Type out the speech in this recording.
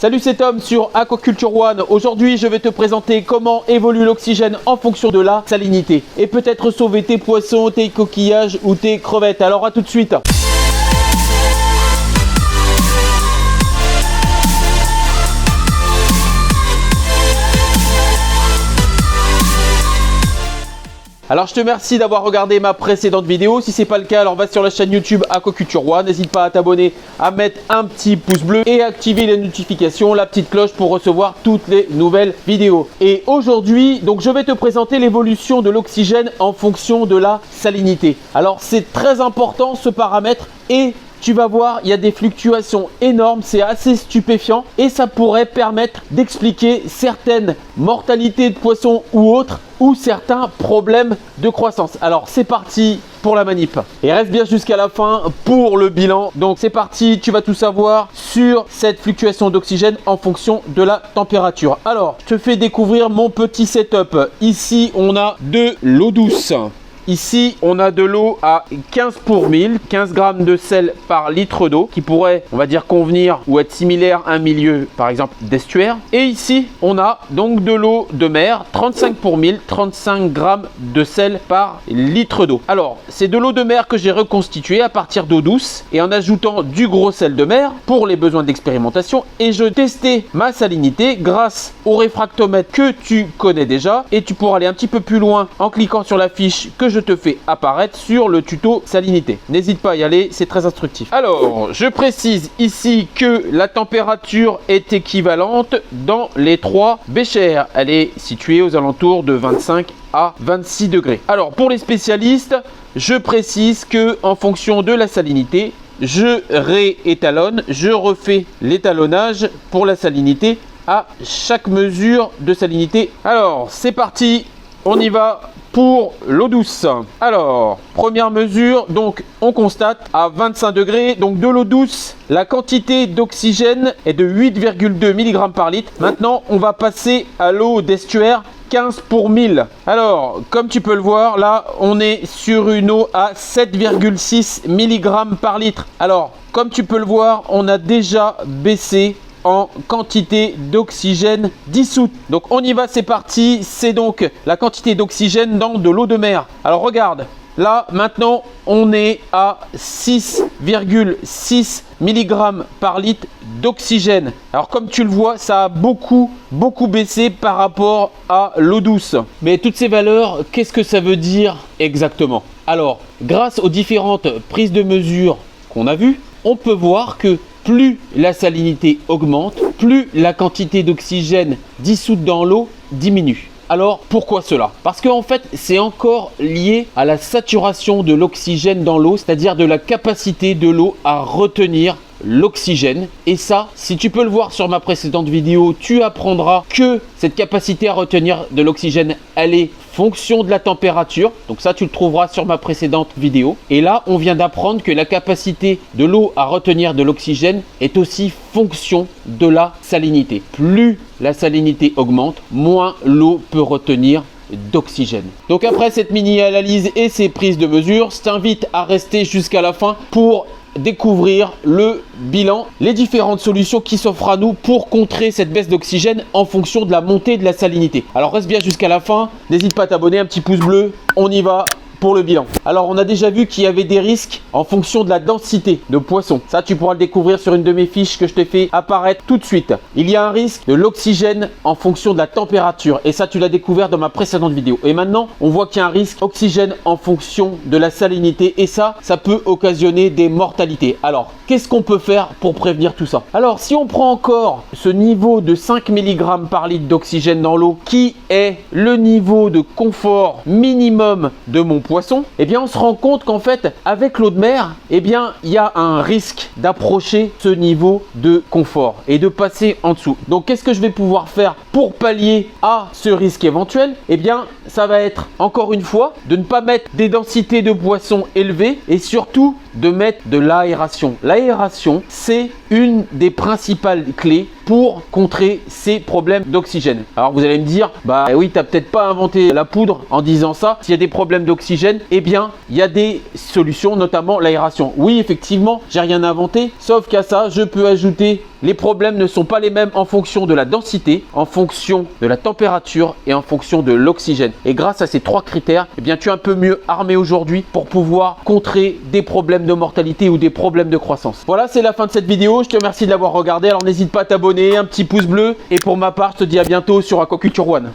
Salut, c'est Tom sur Aquaculture One. Aujourd'hui, je vais te présenter comment évolue l'oxygène en fonction de la salinité et peut-être sauver tes poissons, tes coquillages ou tes crevettes. Alors à tout de suite. Alors je te remercie d'avoir regardé ma précédente vidéo. Si ce n'est pas le cas, alors va sur la chaîne YouTube Aquaculture One. N'hésite pas à t'abonner, à mettre un petit pouce bleu et à activer les notifications, la petite cloche pour recevoir toutes les nouvelles vidéos. Et aujourd'hui, donc je vais te présenter l'évolution de l'oxygène en fonction de la salinité. Alors c'est très important ce paramètre et tu vas voir, il y a des fluctuations énormes, c'est assez stupéfiant et ça pourrait permettre d'expliquer certaines mortalités de poissons ou autres ou certains problèmes de croissance. Alors c'est parti pour la manip et reste bien jusqu'à la fin pour le bilan. Donc c'est parti, tu vas tout savoir sur cette fluctuation d'oxygène en fonction de la température. Alors je te fais découvrir mon petit setup. Ici on a de l'eau douce. Ici, on a de l'eau à 15 pour 1000, 15 grammes de sel par litre d'eau qui pourrait, on va dire, convenir ou être similaire à un milieu, par exemple, d'estuaire. Et ici, on a donc de l'eau de mer, 35 pour 1000, 35 grammes de sel par litre d'eau. Alors, c'est de l'eau de mer que j'ai reconstituée à partir d'eau douce et en ajoutant du gros sel de mer pour les besoins d'expérimentation. Et je testais ma salinité grâce au réfractomètre que tu connais déjà. Et tu pourras aller un petit peu plus loin en cliquant sur la fiche que je te fais apparaître sur le tuto salinité. N'hésite pas à y aller, c'est très instructif. Alors, je précise ici que la température est équivalente dans les trois béchères. Elle est située aux alentours de 25 à 26 degrés. Alors, pour les spécialistes, je précise que en fonction de la salinité, je réétalonne, je refais l'étalonnage pour la salinité à chaque mesure de salinité. Alors, c'est parti, on y va. Pour l'eau douce, alors première mesure, donc on constate à 25 degrés, donc de l'eau douce, la quantité d'oxygène est de 8,2 mg par litre. Maintenant, on va passer à l'eau d'estuaire, 15 pour 1000. Alors, comme tu peux le voir, là, on est sur une eau à 7,6 mg par litre. Alors, comme tu peux le voir, on a déjà baissé en quantité d'oxygène dissoute. Donc on y va, c'est parti. C'est donc la quantité d'oxygène dans de l'eau de mer. Alors regarde, là maintenant on est à 6,6 mg par litre d'oxygène. Alors comme tu le vois, ça a beaucoup baissé par rapport à l'eau douce. Mais toutes ces valeurs, qu'est-ce que ça veut dire exactement? Alors grâce aux différentes prises de mesure qu'on a vues, on peut voir que plus la salinité augmente, plus la quantité d'oxygène dissoute dans l'eau diminue. Alors pourquoi cela? Parce qu'en fait c'est encore lié à la saturation de l'oxygène dans l'eau, c'est-à-dire de la capacité de l'eau à retenir l'oxygène. Et ça, si tu peux le voir sur ma précédente vidéo, tu apprendras que cette capacité à retenir de l'oxygène, elle est fonction de la température. Donc ça, tu le trouveras sur ma précédente vidéo. Et là, on vient d'apprendre que la capacité de l'eau à retenir de l'oxygène est aussi fonction de la salinité. Plus la salinité augmente, moins l'eau peut retenir d'oxygène. Donc après cette mini-analyse et ces prises de mesure, je t'invite à rester jusqu'à la fin pour découvrir le bilan, les différentes solutions qui s'offrent à nous pour contrer cette baisse d'oxygène en fonction de la montée de la salinité. Alors reste bien jusqu'à la fin, n'hésite pas à t'abonner, un petit pouce bleu, on y va pour le bilan. Alors on a déjà vu qu'il y avait des risques en fonction de la densité de poissons. Ça tu pourras le découvrir sur une de mes fiches que je t'ai fait apparaître tout de suite. Il y a un risque de l'oxygène en fonction de la température et ça tu l'as découvert dans ma précédente vidéo. Et maintenant on voit qu'il y a un risque oxygène en fonction de la salinité et ça peut occasionner des mortalités. Alors qu'est-ce qu'on peut faire pour prévenir tout ça? Alors si on prend encore ce niveau de 5 mg par litre d'oxygène dans l'eau qui est le niveau de confort minimum de mon poisson, eh bien on se rend compte qu'en fait avec l'eau de mer, eh bien il y a un risque d'approcher ce niveau de confort et de passer en dessous. Donc qu'est-ce que je vais pouvoir faire pour pallier à ce risque éventuel? Eh bien ça va être encore une fois de ne pas mettre des densités de poissons élevées et surtout de mettre de l'aération. L'aération, c'est une des principales clés pour contrer ces problèmes d'oxygène. Alors vous allez me dire, bah oui, tu n'as peut-être pas inventé la poudre en disant ça. S'il y a des problèmes d'oxygène, eh bien, il y a des solutions, notamment l'aération. Oui, effectivement, j'ai rien inventé, sauf qu'à ça, je peux ajouter Les problèmes ne sont pas les mêmes en fonction de la densité, en fonction de la température et en fonction de l'oxygène. Et grâce à ces 3 critères, eh bien, tu es un peu mieux armé aujourd'hui pour pouvoir contrer des problèmes de mortalité ou des problèmes de croissance. Voilà, c'est la fin de cette vidéo. Je te remercie de l'avoir regardé. Alors n'hésite pas à t'abonner, un petit pouce bleu. Et pour ma part, je te dis à bientôt sur Aquaculture One.